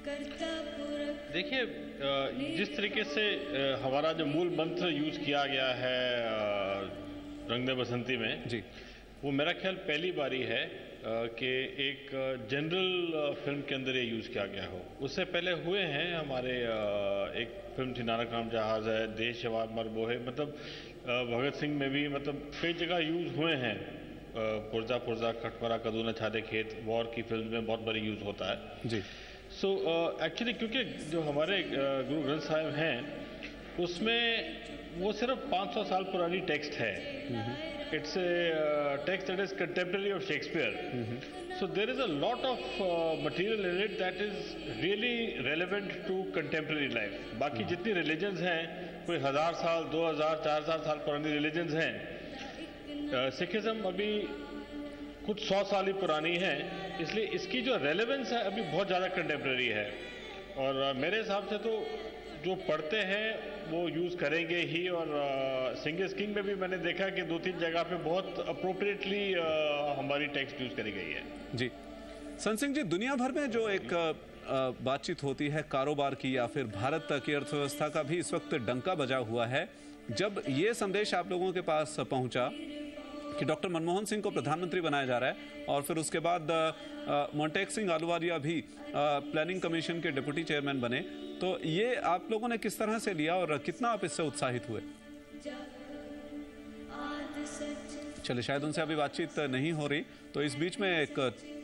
देखिए, जिस तरीके से हमारा जो मूल मंत्र यूज किया गया है रंग दे बसंती में जी, वो मेरा ख्याल पहली बारी है कि एक जनरल फिल्म के अंदर ये यूज किया गया हो। उससे पहले हुए हैं हमारे एक फिल्म थी नानक नाम जहाज है, देश जवाब मर वो है, मतलब भगत सिंह में भी मतलब कई जगह यूज हुए हैं। पुरजा पुरजा खटमरा कदून छादे खेत वॉर की फिल्म में बहुत बारी यूज होता है जी। सो एक्चुअली क्योंकि जो हमारे गुरु ग्रंथ साहिब हैं उसमें वो सिर्फ 500 साल पुरानी टेक्स्ट है। It's a text that is contemporary of Shakespeare. So there is a lot of material in it that is really relevant to contemporary life. बाकी जितनी रिलीजन्स हैं, कोई 1000 साल 2000 4000 साल पुरानी रिलीजन्स हैं, सिखिज्म अभी कुछ 100 साल ही पुरानी है, इसलिए इसकी जो रेलेवेंस है अभी बहुत ज़्यादा कंटेम्प्रेरी है। और मेरे हिसाब से तो जो पढ़ते हैं वो यूज़ करेंगे ही। और सिंग इज किंग में भी मैंने देखा कि 2-3 जगह पे बहुत अप्रोप्रिएटली हमारी टेक्स्ट यूज़ करी गई है। जी, सन सिंह जी, दुनिया भर में जो एक बातचीत होती है कारोबार की या फिर भारत की अर्थव्यवस्था का भी इस वक्त डंका बजा हुआ है। जब ये संदेश आप लोगों के पास पहुंचा कि डॉक्टर मनमोहन सिंह को प्रधानमंत्री बनाया जा रहा है और फिर उसके बाद मोंटेक सिंह अहलूवालिया भी प्लानिंग कमीशन के डिप्टी चेयरमैन बने, तो ये आप लोगों ने किस तरह से लिया और कितना आप इससे उत्साहित हुए? चलिए, शायद उनसे अभी बातचीत नहीं हो रही, तो इस बीच में एक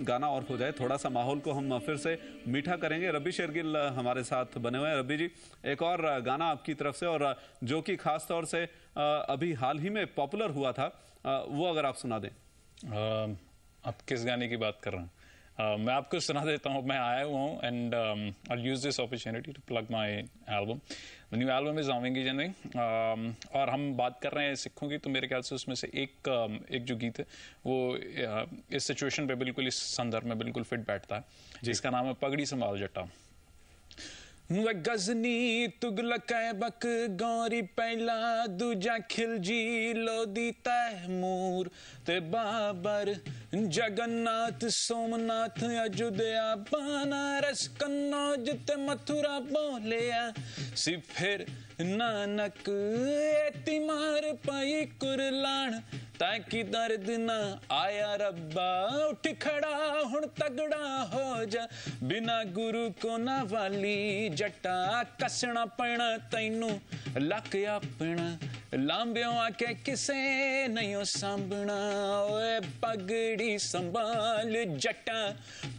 गाना और हो जाए, थोड़ा सा माहौल को हम फिर से मीठा करेंगे। रब्बी शेरगिल हमारे साथ बने हुए हैं। रब्बी जी, एक और गाना आपकी तरफ से, और जो कि खास तौर से अभी हाल ही में पॉपुलर हुआ था, वो अगर आप सुना दें। आप किस गाने की बात कर रहे हैं? मैं आपको सुना देता हूँ। मैं आया हुआ हूँ and I use this opportunity to plug my album. The new album is आवेंगी जनवरी, और हम बात कर रहे हैं सिखों की, तो मेरे ख्याल से उसमें से एक जो गीत है वो इस सिचुएशन पे बिल्कुल, इस संदर्भ में बिल्कुल फिट बैठता है, जिसका नाम है पगड़ी संभाल जट्टा। गजनी तुगलक बक गौरी पहला दूजा खिलजी लोधी तैमूर ते बाबर जगन्नाथ सोमनाथ अयोध्या बनारस कन्नौज ते मथुरा बोलिया सी फिर नानक तिमार पई कुरलान ताकि दर्द ना आया रब्बा उठ खड़ा हुण तगड़ा हो जा बिना गुरु को ना वाली जट्टा कसना पैना तैनू लक अपना लांबियों आके किसे नहीं सांभना ओए पगड़ी संभाल जट्टा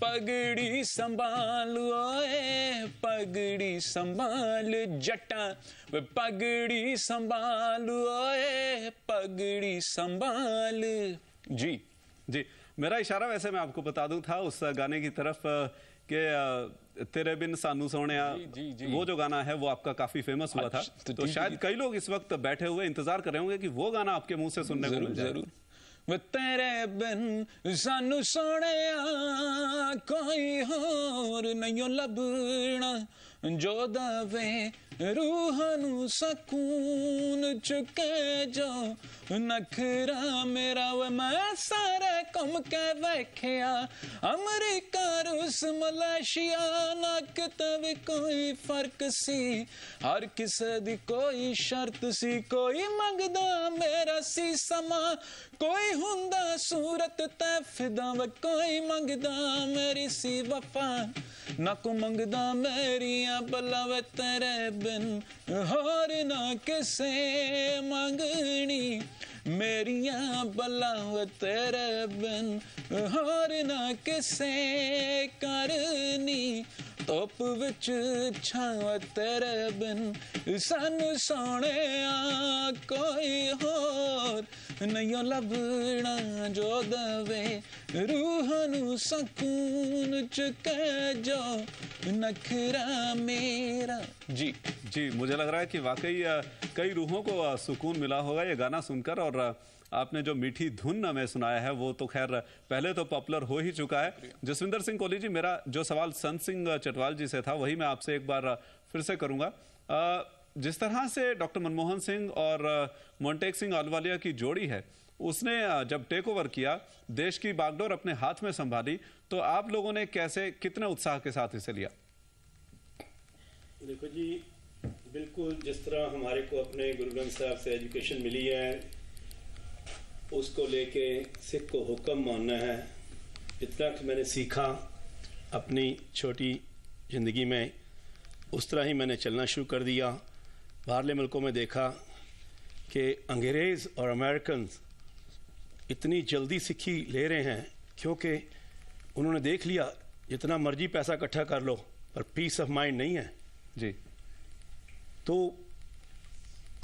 पगड़ी संभाल ओए पगड़ी संभाल जट्टा वे पगड़ी संभाल ओए पगड़ी संभाल। जी जी, मेरा इशारा वैसे मैं आपको बता दूं था उस गाने की तरफ कि तेरे बिन सानू सोनिया, वो जो गाना है वो आपका काफी फेमस हुआ था, तो शायद कई लोग इस वक्त बैठे हुए इंतजार कर रहे होंगे कि वो गाना आपके मुंह से सुनने को मिल जाए। जरूर। वे तेरे बिन सानू सोनिया कोई होर नहीं लभना जो दवे रूह नू सकून चुके जो नखरा मेरा वे मैं सारे घूम के वेख्या अमरीका रूस मलेशिया ना किते भी कोई फर्क सी हर किसे दी कोई शर्त सी कोई मंगदा मेरा सी समा कोई हुंदा सूरत ते फिदा वे कोई मंगदा मेरी सी वफा ना को मंगदा मेरिया भला वे तेरे बिन होर ना किसे मंगनी मेरिया भला वे तेरे बिन होर ना किसे करनी धुप विच छां तेरे बिन सानू सोने कोई होर नहीं लभना जो दवे रूह नू सकून चुके जो नखरा मेरा। जी जी, मुझे लग रहा है कि वाकई कई रूहों को सुकून मिला होगा ये गाना सुनकर, और आपने जो मीठी धुन हमें सुनाया है वो तो खैर पहले तो पॉपुलर हो ही चुका है। जसविंदर सिंह कोहली जी, मेरा जो सवाल संत सिंह चटवाल जी से था वही मैं आपसे एक बार फिर से करूंगा। जिस तरह से डॉक्टर मनमोहन सिंह और मोंटेक सिंह अहलूवालिया की जोड़ी है, उसने जब टेक ओवर किया, देश की बागडोर अपने हाथ में संभाली, तो आप लोगों ने कैसे, कितने उत्साह के साथ इसे लिया? देखो जी, बिल्कुल जिस तरह हमारे को अपने गुरु ग्रंथ साहब से एजुकेशन मिली है, उसको लेके सिख को हुक्म मानना है। जितना कि मैंने सीखा अपनी छोटी ज़िंदगी में, उस तरह ही मैंने चलना शुरू कर दिया। बाहरले मुल्कों में देखा कि अंग्रेज़ और अमेरिकन इतनी जल्दी सिक्खी ले रहे हैं, क्योंकि उन्होंने देख लिया जितना मर्जी पैसा इकट्ठा कर लो पर पीस ऑफ माइंड नहीं है जी। तो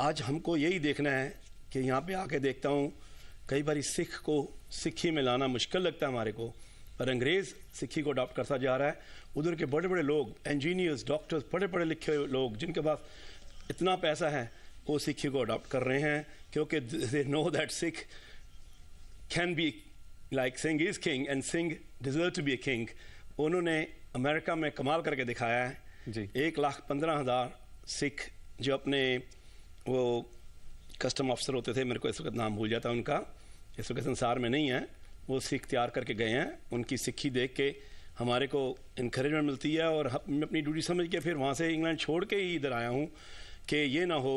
आज हमको यही देखना है कि यहाँ पे आके देखता हूँ, कई बार सिख को सिक्खी में लाना मुश्किल लगता है हमारे को, पर अंग्रेज़ सिक्खी को अडॉप्ट करता जा रहा है। उधर के बड़े बड़े लोग, इंजीनियर्स, डॉक्टर्स, बड़े पढ़े लिखे लोग जिनके पास इतना पैसा है, वो सिक्खी को अडॉप्ट कर रहे हैं, क्योंकि they know that Sikh can be like Singh is king and Singh deserve to be a king. उन्होंने अमेरिका में कमाल करके दिखाया है जी। 1,15,000 सिख जो अपने वो कस्टम ऑफिसर होते थे, मेरे को इस वक्त नाम भूल जाता है उनका, इस वक्त संसार में नहीं है, वो सिख तैयार करके गए हैं। उनकी सिक्खी देख के हमारे को इनकरेजमेंट मिलती है, और मैं अपनी ड्यूटी समझ के फिर वहाँ से इंग्लैंड छोड़ के ही इधर आया हूँ कि ये ना हो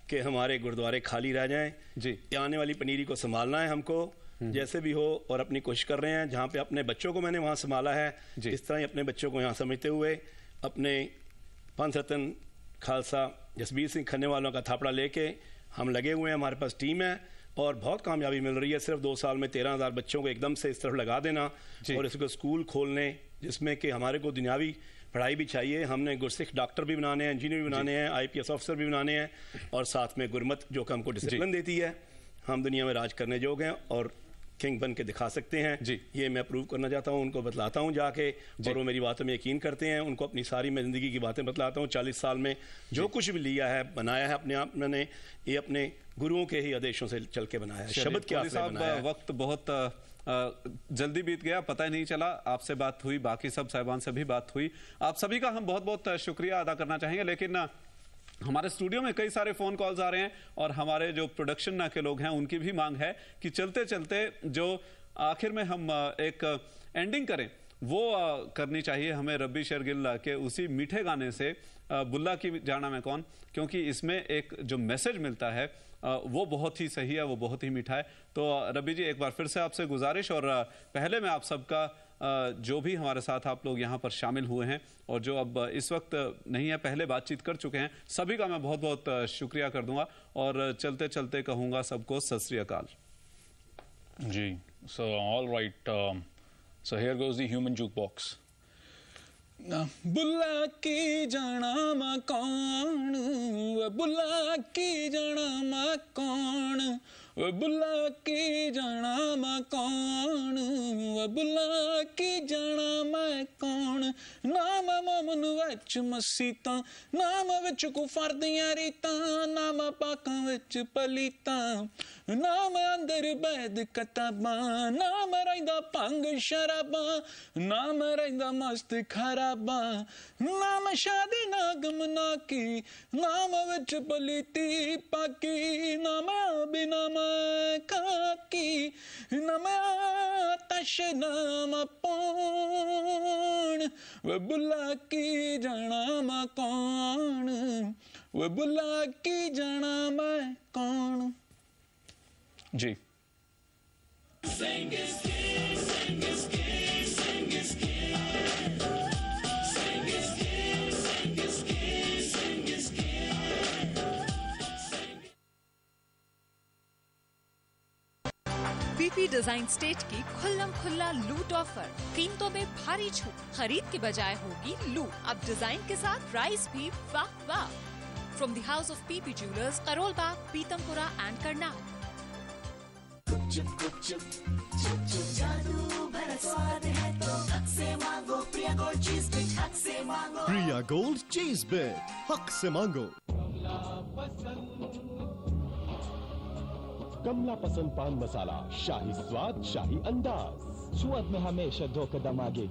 कि हमारे गुरुद्वारे खाली रह जाएं जी। आने वाली पनीरी को संभालना है हमको जैसे भी हो, और अपनी कोशिश कर रहे हैं। जहाँ पे अपने बच्चों को मैंने वहाँ संभाला है, इस तरह ही अपने बच्चों को यहाँ समझते हुए अपने पंथ रत्न खालसा जसबीर सिंह खन्ने वालों का थापड़ा लेके हम लगे हुए हैं। हमारे पास टीम है और बहुत कामयाबी मिल रही है। सिर्फ 2 साल में 13,000 बच्चों को एकदम से इस तरफ लगा देना और इसको स्कूल खोलने, जिसमें कि हमारे को दुनियावी पढ़ाई भी चाहिए। हमने गुरसिख डॉक्टर भी बनाने हैं, इंजीनियर भी बनाने हैं, IPS ऑफिसर भी बनाने हैं, और साथ में गुरमत जो कि हमको डिसिप्लिन देती है। हम दुनिया में राज करने जोग हैं और किंग बन के दिखा सकते हैं जी। ये मैं प्रूव करना चाहता हूँ, उनको बतलाता हूँ जाके, और वो मेरी बातों में यकीन करते हैं। उनको अपनी सारी मैं ज़िंदगी की बातें बतलाता हूँ। 40 साल में जो कुछ भी लिया है, बनाया है अपने आप, मैंने ये अपने गुरुओं के ही आदेशों से चल के बनाया है, शब्द के आसरे बनाया है। वक्त बहुत जल्दी बीत गया, पता ही नहीं चला। आपसे बात हुई, बाकी सब साहिबान से भी बात हुई। आप सभी का हम बहुत बहुत शुक्रिया अदा करना चाहेंगे, लेकिन हमारे स्टूडियो में कई सारे फोन कॉल्स आ रहे हैं और हमारे जो प्रोडक्शन के लोग हैं उनकी भी मांग है कि चलते चलते जो आखिर में हम एक एंडिंग करें वो करनी चाहिए हमें रब्बी शेरगिल के उसी मीठे गाने से, बुल्ला की जाना मैं कौन, क्योंकि इसमें एक जो मैसेज मिलता है वो बहुत ही सही है, वो बहुत ही मीठा है। तो रब्बी जी, एक बार फिर से आपसे गुजारिश, और पहले मैं आप सबका जो भी हमारे साथ आप लोग यहाँ पर शामिल हुए हैं और जो अब इस वक्त नहीं है, पहले बातचीत कर चुके हैं, सभी का मैं बहुत बहुत शुक्रिया कर दूंगा, और चलते चलते कहूंगा सबको सत श्री अकाल जी। So all right, so here goes the human jukebox. Bulla की जाना मा कौन, बुल्ला की जाना मा कौन, बुल्ला की जाना मा कौन, बुल्ला की जाना मैं कौन। नाम मोमन विच मसीता, नाम विच कुफर दियां रीतां, नाम पाकां विच पलीतां, नाम अंदर बैद कताबां, नाम रहिंदा भंग शराबां, नाम रहिंदा मस्त खराबां, नाम शादी ना गमना की, नाम विच पलीती पाकी, नाम बिना काकी, नाम आतश नाम पौन, वे बुल्ला की जाना मैं कौन, वे बुल्ला की जाना मैं कौन। जी। पीपी डिजाइन स्टेट की खुल्लम खुल्ला लूट ऑफर, कीमतों में भारी छूट, खरीद के बजाय होगी लूट। अब डिजाइन के साथ प्राइस भी वाह वाह। From the house of PP jewellers, Karol Bagh, Pitampura and Karnal. जादू भरा स्वाद है तो हक से मांगो, प्रिया गोल्ड चीज बिट हक से मांगो, प्रिया गोल्ड चीज बिट हक से मांगो। कमला पसंद पान मसाला, शाही स्वाद, शाही अंदाज, स्वाद में हमेशा 2 कदम आगे।